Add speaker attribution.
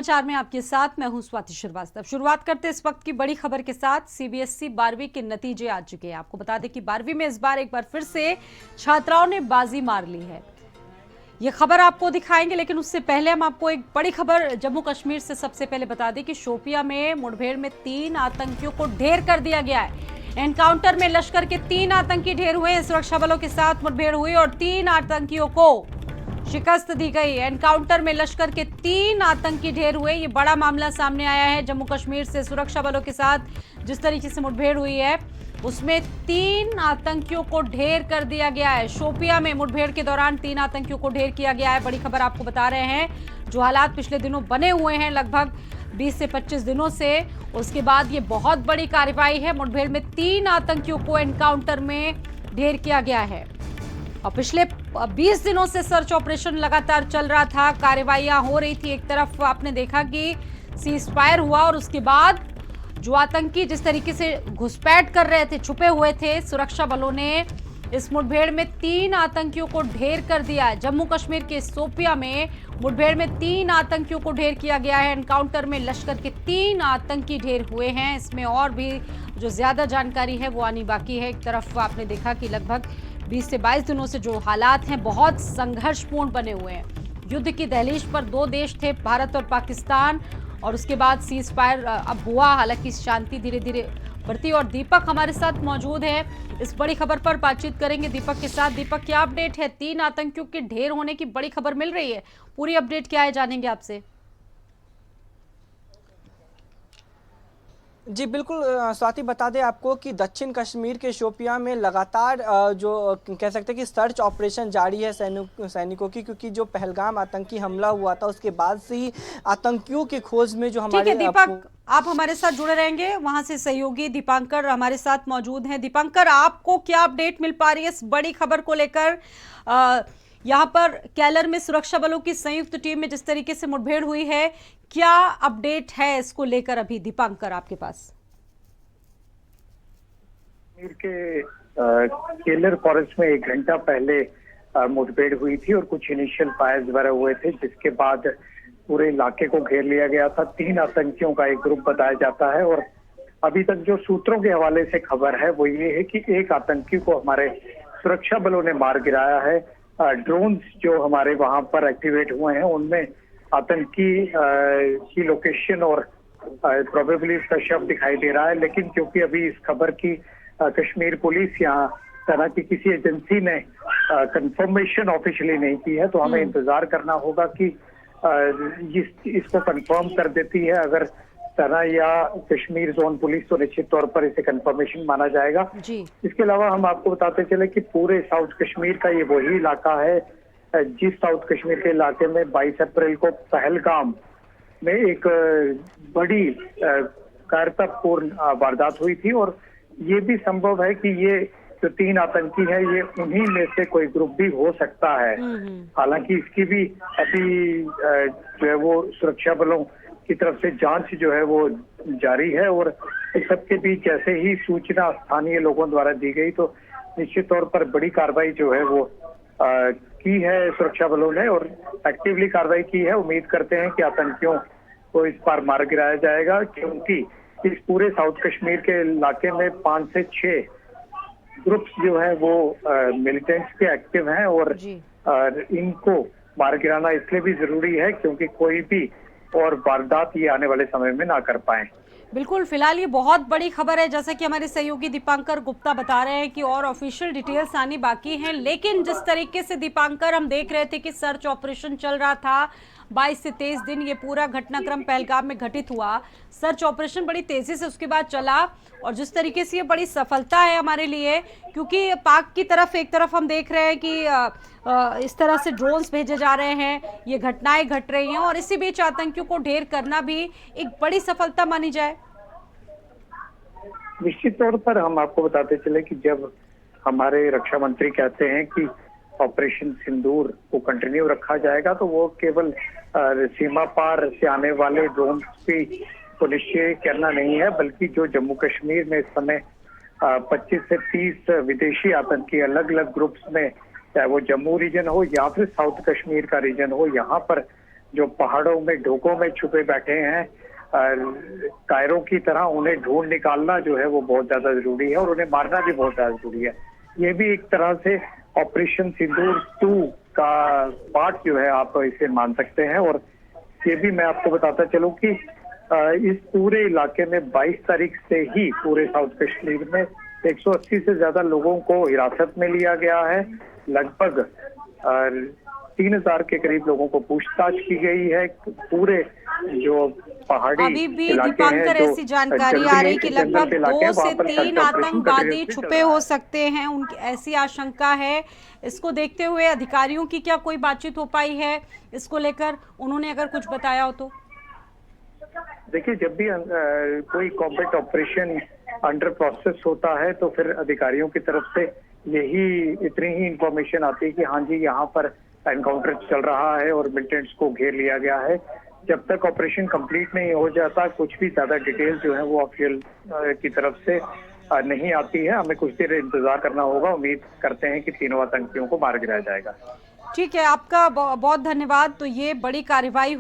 Speaker 1: समाचार में आपके साथ मैं हूं स्वाति श्रीवास्तव। शुरुआत करते इस वक्त की बड़ी खबर के साथ। सीबीएसई 12वीं के नतीजे आ चुके हैं। आपको बता दें कि 12वीं में इस बार एक बार फिर से छात्राओं ने बाजी मार ली है। ये खबर आपको दिखाएंगे, लेकिन उससे पहले हम आपको एक बड़ी खबर जम्मू कश्मीर से सबसे पहले बता दें कि शोपियां में मुठभेड़ में 3 आतंकियों को ढेर कर दिया गया है। एनकाउंटर में लश्कर के 3 आतंकी ढेर हुए। सुरक्षा बलों के साथ मुठभेड़ हुई और 3 आतंकियों को शिकस्त दी गई। एनकाउंटर में लश्कर के 3 आतंकी ढेर हुए। ये बड़ा मामला सामने आया है। जम्मू कश्मीर से सुरक्षा बलों के साथ जिस तरीके से मुठभेड़ हुई है उसमें 3 आतंकियों को ढेर कर दिया गया है। शोपियां में मुठभेड़ के दौरान 3 आतंकियों को ढेर किया गया है। बड़ी खबर आपको बता रहे हैं। जो हालात पिछले दिनों बने हुए हैं लगभग 20 से 25 दिनों से, उसके बाद ये बहुत बड़ी कार्रवाई है। मुठभेड़ में 3 आतंकियों को एनकाउंटर में ढेर किया गया है और पिछले 20 दिनों से सर्च ऑपरेशन लगातार चल रहा था। कार्रवाइयां हो रही थी। एक तरफ आपने देखा कि सीज फायर हुआ और उसके बाद जो आतंकी जिस तरीके से घुसपैठ कर रहे थे, छुपे हुए थे, सुरक्षा बलों ने इस मुठभेड़ में 3 आतंकियों को ढेर कर दिया है। जम्मू कश्मीर के शोपियां में मुठभेड़ में 3 आतंकियों को ढेर किया गया है। एनकाउंटर में लश्कर के 3 आतंकी ढेर हुए हैं। इसमें और भी जो ज्यादा जानकारी है वो आनी बाकी है। एक तरफ आपने देखा कि लगभग 20 से 22 दिनों से जो हालात हैं बहुत संघर्षपूर्ण बने हुए हैं। युद्ध की दहलीज पर 2 देश थे, भारत और पाकिस्तान, और उसके बाद सीज फायर अब हुआ। हालांकि शांति धीरे धीरे बढ़ती। और दीपक हमारे साथ मौजूद है। इस बड़ी खबर पर बातचीत करेंगे दीपक के साथ। दीपक, क्या अपडेट है? 3 आतंकियों के ढेर होने की बड़ी खबर मिल रही है। पूरी अपडेट क्या है, जानेंगे आपसे।
Speaker 2: जी बिल्कुल स्वाति, बता दें आपको कि दक्षिण कश्मीर के शोपियां में लगातार जो कह सकते हैं कि सर्च ऑपरेशन जारी है सैनिकों की, क्योंकि जो पहलगाम आतंकी हमला हुआ था उसके बाद से ही आतंकियों की खोज में जो
Speaker 1: ठीक है
Speaker 2: हमारे
Speaker 1: दीपक, आप हमारे साथ जुड़े रहेंगे। वहां से सहयोगी दीपांकर हमारे साथ मौजूद हैं। दीपांकर, आपको क्या अपडेट मिल पा रही है इस बड़ी खबर को लेकर? यहाँ पर कैलर में सुरक्षा बलों की संयुक्त टीम में जिस तरीके से मुठभेड़ हुई है, क्या अपडेट है इसको लेकर अभी दीपांकर आपके पास?
Speaker 3: के केलर फॉरेस्ट में 1 घंटा पहले मुठभेड़ हुई थी और कुछ इनिशियल फायर्स वगैरह हुए थे, जिसके बाद पूरे इलाके को घेर लिया गया था। 3 आतंकियों का एक ग्रुप बताया जाता है और अभी तक जो सूत्रों के हवाले से खबर है वो ये है कि एक आतंकी को हमारे सुरक्षा बलों ने मार गिराया है। ड्रोन्स जो हमारे वहां पर एक्टिवेट हुए हैं उनमें आतंकी की लोकेशन और प्रोबेबली उसका शव दिखाई दे रहा है। लेकिन क्योंकि अभी इस खबर की कश्मीर पुलिस या तरह की किसी एजेंसी ने कंफर्मेशन ऑफिशियली नहीं की है, तो हमें इंतजार करना होगा कि इसको कंफर्म कर देती है अगर तरह या कश्मीर जोन पुलिस, तो निश्चित तौर पर इसे कंफर्मेशन माना जाएगा जी। इसके अलावा हम आपको बताते चले कि पूरे साउथ कश्मीर का ये वही इलाका है जिस साउथ कश्मीर के इलाके में 22 अप्रैल को पहलगाम में एक बड़ी कायरतापूर्ण वारदात हुई थी। और ये भी संभव है कि ये जो 3 आतंकी है ये उन्हीं में से कोई ग्रुप भी हो सकता है। हालांकि इसकी भी अभी जो है वो सुरक्षा बलों की तरफ से जांच जो है वो जारी है और इस सबके बीच जैसे ही सूचना स्थानीय लोगों द्वारा दी गई तो निश्चित तौर पर बड़ी कार्रवाई जो है वो की है सुरक्षा बलों ने और एक्टिवली कार्रवाई की है। उम्मीद करते हैं कि आतंकियों को इस बार मार गिराया जाएगा, क्योंकि इस पूरे साउथ कश्मीर के इलाके में 5 से 6 ग्रुप्स जो है वो मिलिटेंट्स के एक्टिव हैं और इनको मार गिराना इसलिए भी जरूरी है क्योंकि कोई भी और वारदात ये आने वाले समय में ना कर पाए।
Speaker 1: बिल्कुल, फिलहाल ये बहुत बड़ी खबर है, जैसा कि हमारे सहयोगी दीपांकर गुप्ता बता रहे हैं कि और ऑफिशियल डिटेल्स आनी बाकी हैं। लेकिन जिस तरीके से दीपांकर हम देख रहे थे कि सर्च ऑपरेशन चल रहा था 22 से 23 दिन, ये पूरा घटनाक्रम पहलगाम में घटित हुआ। सर्च ऑपरेशन बड़ी तेजी से उसके बाद चला और जिस तरीके से ये बड़ी सफलता है हमारे लिए, क्योंकि पाक की तरफ एक तरफ हम देख रहे हैं कि इस तरह से ड्रोन्स भेजे जा रहे हैं, ये घटनाएं घट रही हैं और इसी बीच आतंकियों को ढेर करना भी एक बड़ी सफलता मानी जाए।
Speaker 3: निश्चित तौर पर हम आपको बताते चले कि जब हमारे रक्षा मंत्री कहते हैं कि ऑपरेशन सिंदूर को कंटिन्यू रखा जाएगा, तो वो केवल सीमा पार से आने वाले ड्रोन को निश्चय करना नहीं है, बल्कि जो जम्मू कश्मीर में इस समय 25 से 30 विदेशी आतंकी अलग अलग ग्रुप्स में, चाहे वो जम्मू रीजन हो या फिर साउथ कश्मीर का रीजन हो, यहाँ पर जो पहाड़ों में ढोकों में छुपे बैठे हैं कायरों की तरह, उन्हें ढूंढ निकालना जो है वो बहुत ज्यादा जरूरी है और उन्हें मारना भी बहुत ज्यादा जरूरी है। ये भी एक तरह से ऑपरेशन सिंदूर 2 का पार्ट जो है आप इसे मान सकते हैं। और ये भी मैं आपको बताता चलूं कि इस पूरे इलाके में 22 तारीख से ही पूरे साउथ कश्मीर में 180 से ज्यादा लोगों को हिरासत में लिया गया है। लगभग 3000 के करीब लोगों को पूछताछ की गई है। पूरे जो पहाड़ी
Speaker 1: अभी भी
Speaker 3: इलाके
Speaker 1: दीपांकर
Speaker 3: हैं,
Speaker 1: ऐसी जानकारी आ रही कि लगभग 2 से 3 आतंकवादी छुपे हो सकते हैं, उनकी ऐसी आशंका है। इसको देखते हुए अधिकारियों की क्या कोई बातचीत हो पाई है इसको लेकर, उन्होंने अगर कुछ बताया हो तो?
Speaker 3: देखिए, जब भी कोई कॉम्बैट ऑपरेशन अंडर प्रोसेस होता है तो फिर अधिकारियों की तरफ से इतनी ही इंफॉर्मेशन आती है कि हाँ जी यहाँ पर एनकाउंटर चल रहा है और मिलिटेंट्स को घेर लिया गया है। जब तक ऑपरेशन कंप्लीट नहीं हो जाता कुछ भी ज्यादा डिटेल जो है वो ऑफिशियल की तरफ से नहीं आती है। हमें कुछ देर इंतजार करना होगा। उम्मीद करते हैं कि तीनों आतंकियों को मार गिराया जाएगा।
Speaker 1: ठीक है, आपका बहुत धन्यवाद। तो ये बड़ी कार्रवाई